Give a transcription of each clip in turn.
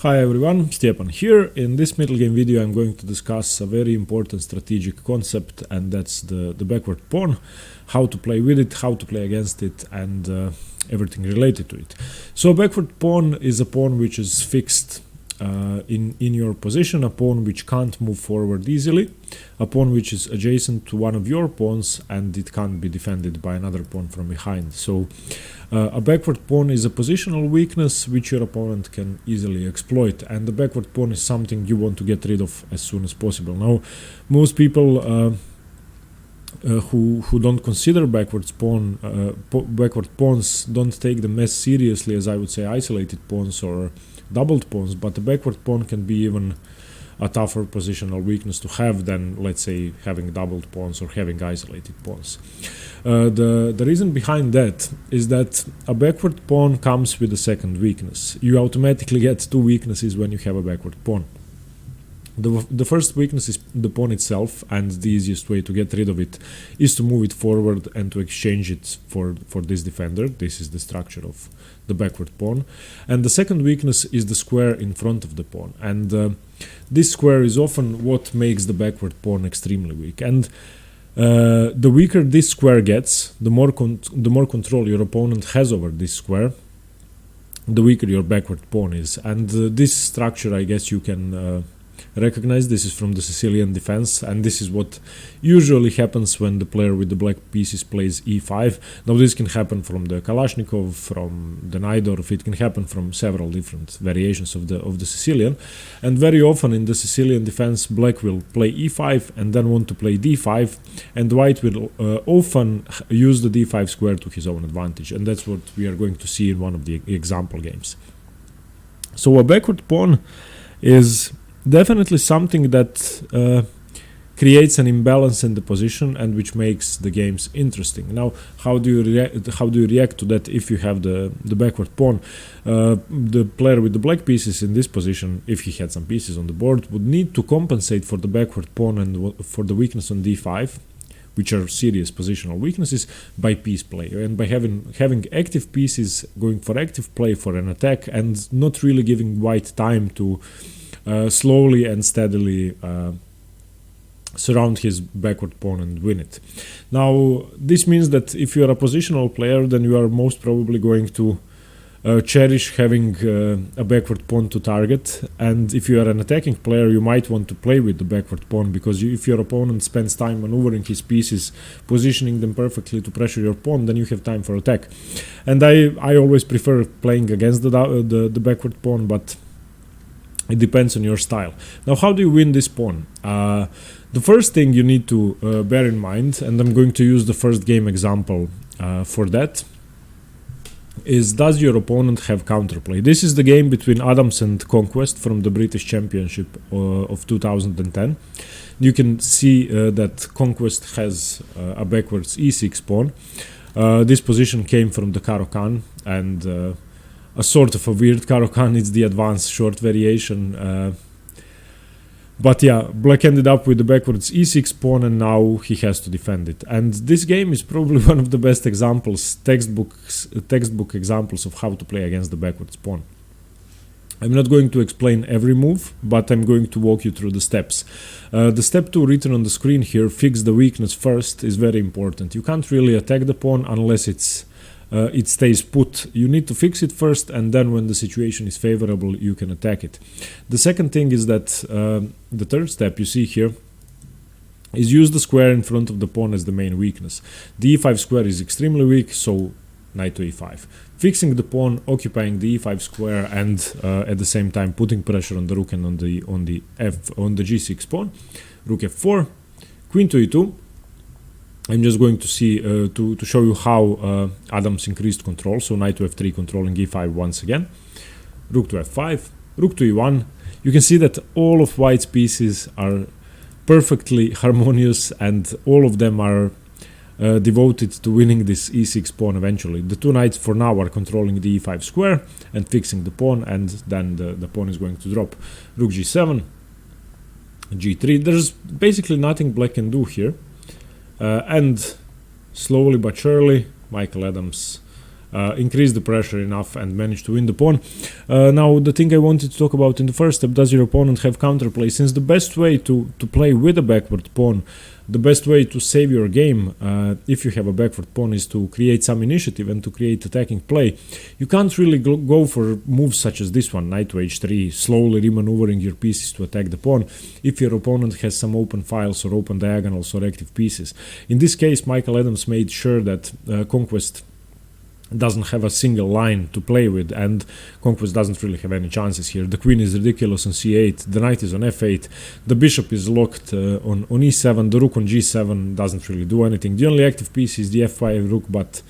Hi everyone, Stepan here. In this middle game video I'm going to discuss a very important strategic concept, and that's the backward pawn, how to play with it, how to play against it, and everything related to it. So a backward pawn is a pawn which is fixed in your position, a pawn which can't move forward easily, a pawn which is adjacent to one of your pawns and it can't be defended by another pawn from behind. So a backward pawn is a positional weakness which your opponent can easily exploit, and the backward pawn is something you want to get rid of as soon as possible. Now, most people who don't consider backward pawns don't take them as seriously as I would say isolated pawns or doubled pawns, but the backward pawn can be even a tougher positional weakness to have than, let's say, having doubled pawns or having isolated pawns. The reason behind that is that a backward pawn comes with a second weakness. You automatically get two weaknesses when you have a backward pawn. The first weakness is the pawn itself, and the easiest way to get rid of it is to move it forward and to exchange it for this defender. This is the structure of the backward pawn. And the second weakness is the square in front of the pawn, and this square is often what makes the backward pawn extremely weak. And the weaker this square gets, the more control your opponent has over this square, the weaker your backward pawn is. And this structure, I guess you can recognize. This is from the Sicilian defense, and this is what usually happens when the player with the black pieces plays e5. Now this can happen from the Kalashnikov, from the Najdorf, it can happen from several different variations of the Sicilian, and very often in the Sicilian defense black will play e5 and then want to play d5, and white will often use the d5 square to his own advantage, and that's what we are going to see in one of the example games. So a backward pawn is definitely something that creates an imbalance in the position and which makes the games interesting. Now, how do you react to that if you have the backward pawn? The player with the black pieces in this position, if he had some pieces on the board, would need to compensate for the backward pawn and for the weakness on d5, which are serious positional weaknesses, by piece play, and by having active pieces going for active play for an attack and not really giving white time to slowly and steadily surround his backward pawn and win it. Now, this means that if you are a positional player, then you are most probably going to cherish having a backward pawn to target, and if you are an attacking player, you might want to play with the backward pawn, because if your opponent spends time maneuvering his pieces, positioning them perfectly to pressure your pawn, then you have time for attack. And I always prefer playing against the backward pawn, but it depends on your style. Now, how do you win this pawn? The first thing you need to bear in mind, and I'm going to use the first game example for that, is does your opponent have counterplay? This is the game between Adams and Conquest from the British Championship of 2010. You can see that Conquest has a backwards e6 pawn. This position came from the Caro-Kann, and a sort of a weird Caro-Kann. It's the advanced short variation. But yeah, black ended up with the backwards e6 pawn, and now he has to defend it. And this game is probably one of the best examples, textbook examples of how to play against the backwards pawn. I'm not going to explain every move, but I'm going to walk you through the steps. The step 2 written on the screen here, fix the weakness first, is very important. You can't really attack the pawn unless it stays put. You need to fix it first, and then when the situation is favorable, you can attack it. The second thing is that the third step you see here is use the square in front of the pawn as the main weakness. The e5 square is extremely weak, so knight to e5. Fixing the pawn, occupying the e5 square, and at the same time putting pressure on the rook and on the g6 pawn. Rook f4, queen to e2. I'm just going to see to show you how Adams increased control. So knight to f3 controlling e5 once again. Rook to f5, rook to e1. You can see that all of white's pieces are perfectly harmonious, and all of them are devoted to winning this e6 pawn eventually. The two knights for now are controlling the e5 square and fixing the pawn, and then the pawn is going to drop. Rook g7, g3. There's basically nothing black can do here. And slowly but surely, Michael Adams increase the pressure enough and manage to win the pawn. Now the thing I wanted to talk about in the first step, does your opponent have counterplay? Since the best way to play with a backward pawn, the best way to save your game if you have a backward pawn is to create some initiative and to create attacking play. You can't really go for moves such as this one, knight to h3, slowly remaneuvering your pieces to attack the pawn if your opponent has some open files or open diagonals or active pieces. In this case, Michael Adams made sure that Conquest doesn't have a single line to play with, and Conquest doesn't really have any chances here. The queen is ridiculous on c8, the knight is on f8, the bishop is locked on e7, the rook on g7 doesn't really do anything. The only active piece is the f5 rook, but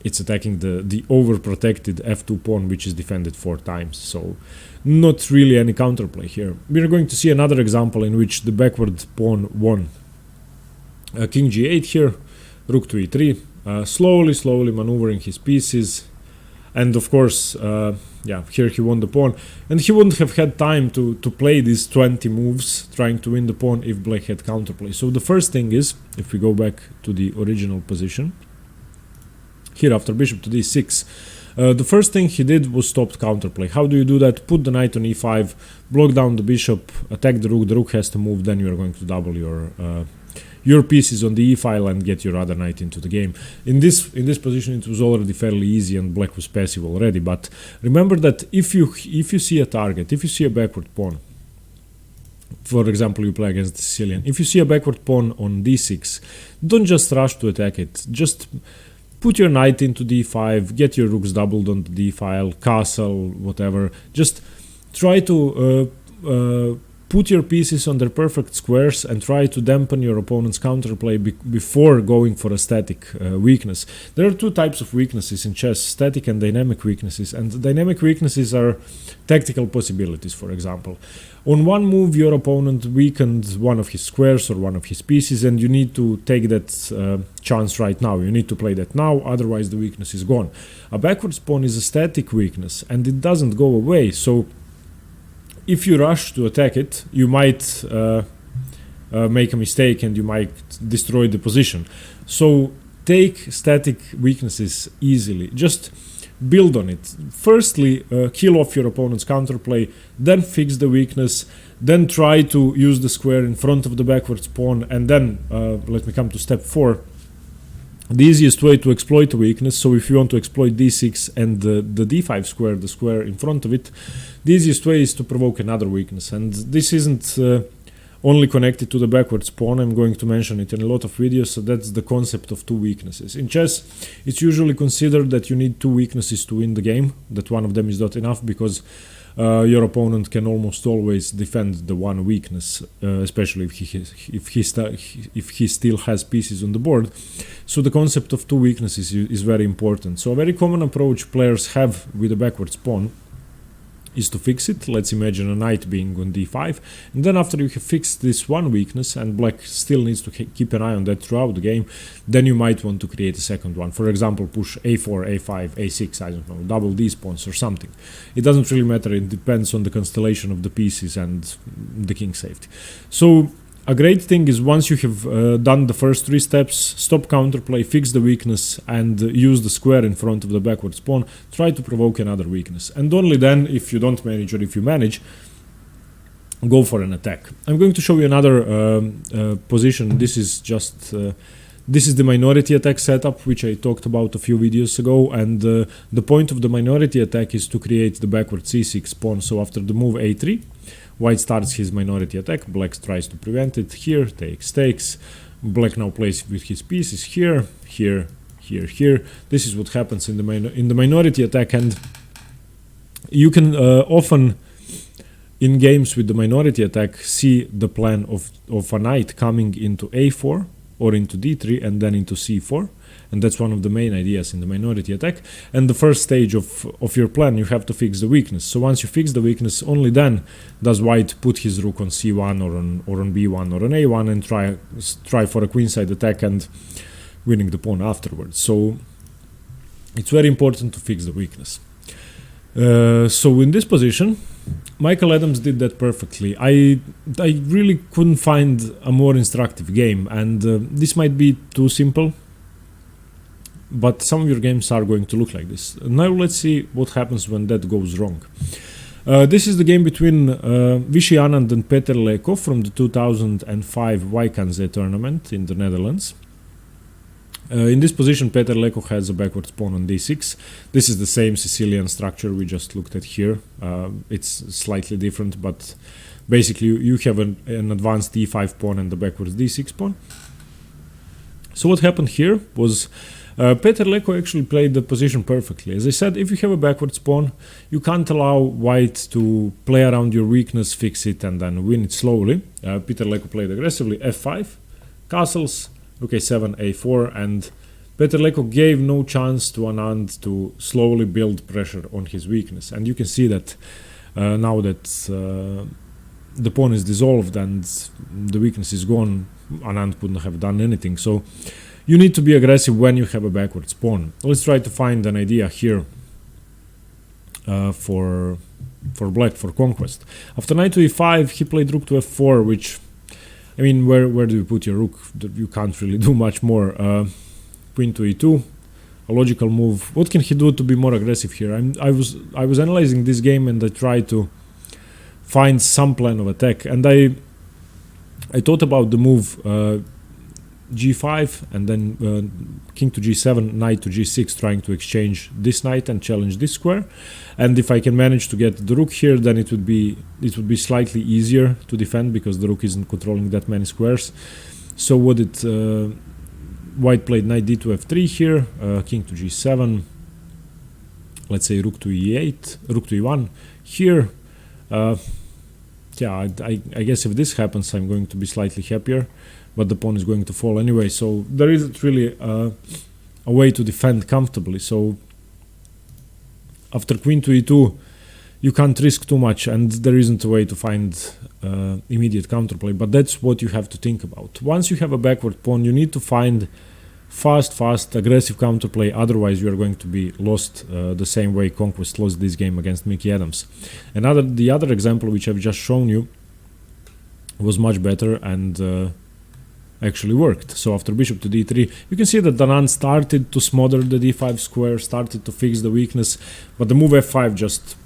it's attacking the overprotected f2 pawn, which is defended 4 times, so not really any counterplay here. We're going to see another example in which the backward pawn won. King g8 here, rook to e3, slowly maneuvering his pieces, and of course here he won the pawn, and he wouldn't have had time to play these 20 moves trying to win the pawn if black had counterplay. So the first thing is, if we go back to the original position here after bishop to d6, the first thing he did was stopped counterplay. How do you do that? Put the knight on e5, block down the bishop, attack the rook has to move, then you are going to double your pieces on the e file and get your other knight into the game. In this position it was already fairly easy and black was passive already, but remember that if you see a target, if you see a backward pawn, for example you play against the Sicilian, if you see a backward pawn on d6, don't just rush to attack it, just put your knight into d5, get your rooks doubled on the d file, castle, whatever, just try to put your pieces on their perfect squares and try to dampen your opponent's counterplay before going for a static weakness. There are 2 types of weaknesses in chess, static and dynamic weaknesses, and dynamic weaknesses are tactical possibilities. For example, on one move your opponent weakened one of his squares or one of his pieces, and you need to take that chance right now. You need to play that now, otherwise the weakness is gone. A backwards pawn is a static weakness and it doesn't go away, so if you rush to attack it, you might make a mistake and you might destroy the position. So take static weaknesses easily. Just build on it. Firstly, kill off your opponent's counterplay, then fix the weakness, then try to use the square in front of the backwards pawn, and then let me come to step 4. The easiest way to exploit a weakness, so if you want to exploit d6 and the d5 square, the square in front of it, the easiest way is to provoke another weakness. And this isn't only connected to the backwards pawn, I'm going to mention it in a lot of videos, so that's the concept of 2 weaknesses. In chess, it's usually considered that you need 2 weaknesses to win the game, that one of them is not enough, because your opponent can almost always defend the one weakness, especially if he still has pieces on the board. So the concept of 2 weaknesses is very important. So a very common approach players have with a backwards pawn is to fix it. Let's imagine a knight being on d5, and then after you have fixed this one weakness and black still needs to keep an eye on that throughout the game, then you might want to create a second one. For example, push a4, a5, a6, I don't know, double these pawns or something. It doesn't really matter, it depends on the constellation of the pieces and the king safety. So a great thing is, once you have done the first 3 steps, stop counterplay, fix the weakness, and use the square in front of the backwards pawn, try to provoke another weakness. And only then, if you don't manage or if you manage, go for an attack. I'm going to show you another position. This is just this is the minority attack setup, which I talked about a few videos ago, and the point of the minority attack is to create the backward c6 pawn. So after the move a3, white starts his minority attack, black tries to prevent it, here, takes, black now plays with his pieces here, here, here. This is what happens in the minority attack, and you can often, in games with the minority attack, see the plan of a knight coming into a4 or into d3 and then into c4. And that's one of the main ideas in the minority attack. And the first stage of your plan, you have to fix the weakness. So once you fix the weakness, only then does white put his rook on c1 or on b1 or on a1 and try for a queenside attack and winning the pawn afterwards. So it's very important to fix the weakness. So in this position, Michael Adams did that perfectly. I really couldn't find a more instructive game, and this might be too simple. but some of your games are going to look like this. Now let's see what happens when that goes wrong. This is the game between Vichy Anand and Peter Lekov from the 2005 Wijkanse tournament in the Netherlands. In this position, Peter Lekov has a backwards pawn on d6. This is the same Sicilian structure we just looked at here. It's slightly different, but basically you have an advanced d5 pawn and the backwards d6 pawn. So what happened here was Peter Lekov actually played the position perfectly. As I said, if you have a backwards pawn, you can't allow white to play around your weakness, fix it, and then win it slowly. Peter Lekov played aggressively f5, castles, rook a7, a4, and Peter Lekov gave no chance to Anand to slowly build pressure on his weakness. And you can see that now that the pawn is dissolved and the weakness is gone, Anand couldn't have done anything. So you need to be aggressive when you have a backwards pawn. Let's try to find an idea here for black, for conquest. After knight to e5, he played rook to f4, which, I mean, where do you put your rook? You can't really do much more. Queen to e2, a logical move. What can he do to be more aggressive here? I was analyzing this game and I tried to find some plan of attack, and I thought about the move g5 and then king to g7, knight to g6, trying to exchange this knight and challenge this square. And if I can manage to get the rook here, then it would be slightly easier to defend because the rook isn't controlling that many squares. So what did white played? Knight d to f3 here, king to g7, let's say rook to e8, rook to e1 here. Yeah, I guess if this happens, I'm going to be slightly happier, but the pawn is going to fall anyway, so there isn't really a way to defend comfortably. So after queen to e2, you can't risk too much, and there isn't a way to find immediate counterplay, but that's what you have to think about. Once you have a backward pawn, you need to find fast, aggressive counterplay, otherwise you are going to be lost the same way Conquest lost this game against Mickey Adams. The other example which I've just shown you was much better and actually worked. So after bishop to d3, you can see that Anand started to smother the d5 square, started to fix the weakness, but the move f5 just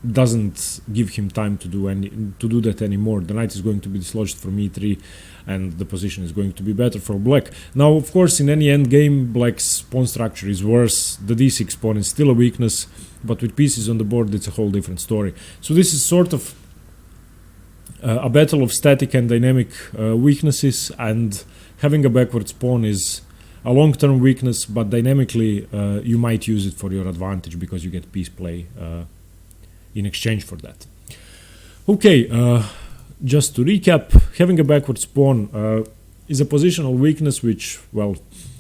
doesn't give him time to do that anymore. The knight is going to be dislodged from e3 and the position is going to be better for black. Now, of course, in any endgame, black's pawn structure is worse. The d6 pawn is still a weakness, but with pieces on the board, it's a whole different story. So this is sort of a battle of static and dynamic weaknesses, and having a backwards pawn is a long-term weakness, but dynamically you might use it for your advantage because you get piece play in exchange for that. Okay, just to recap, having a backwards pawn is a positional weakness which, well,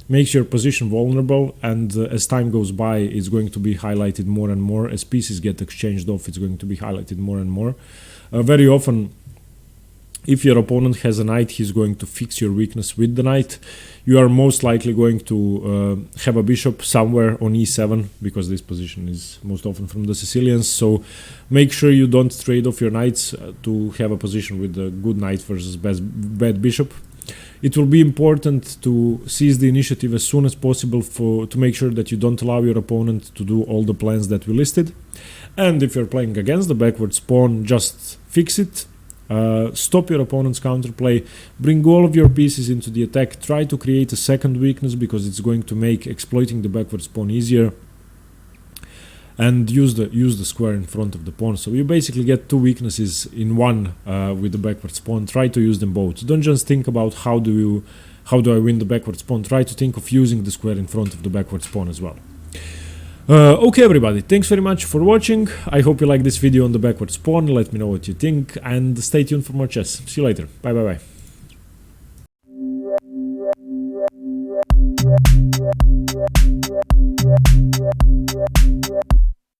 makes your position vulnerable, and as time goes by, it's going to be highlighted more and more. As pieces get exchanged off, it's going to be highlighted more and more. Very often, if your opponent has a knight, he's going to fix your weakness with the knight. You are most likely going to have a bishop somewhere on e7, because this position is most often from the Sicilians. So make sure you don't trade off your knights to have a position with a good knight versus bad bishop. It will be important to seize the initiative as soon as possible to make sure that you don't allow your opponent to do all the plans that we listed. And if you're playing against the backwards pawn, just fix it. Stop your opponent's counterplay, bring all of your pieces into the attack, try to create a second weakness because it's going to make exploiting the backwards pawn easier, and use the square in front of the pawn. So you basically get two weaknesses in one with the backwards pawn. Try to use them both. Don't just think about how do I win the backwards pawn. Try to think of using the square in front of the backwards pawn as well. Okay, everybody, thanks very much for watching. I hope you like this video on the backwards pawn. Let me know what you think, and stay tuned for more chess. See you later. Bye bye bye.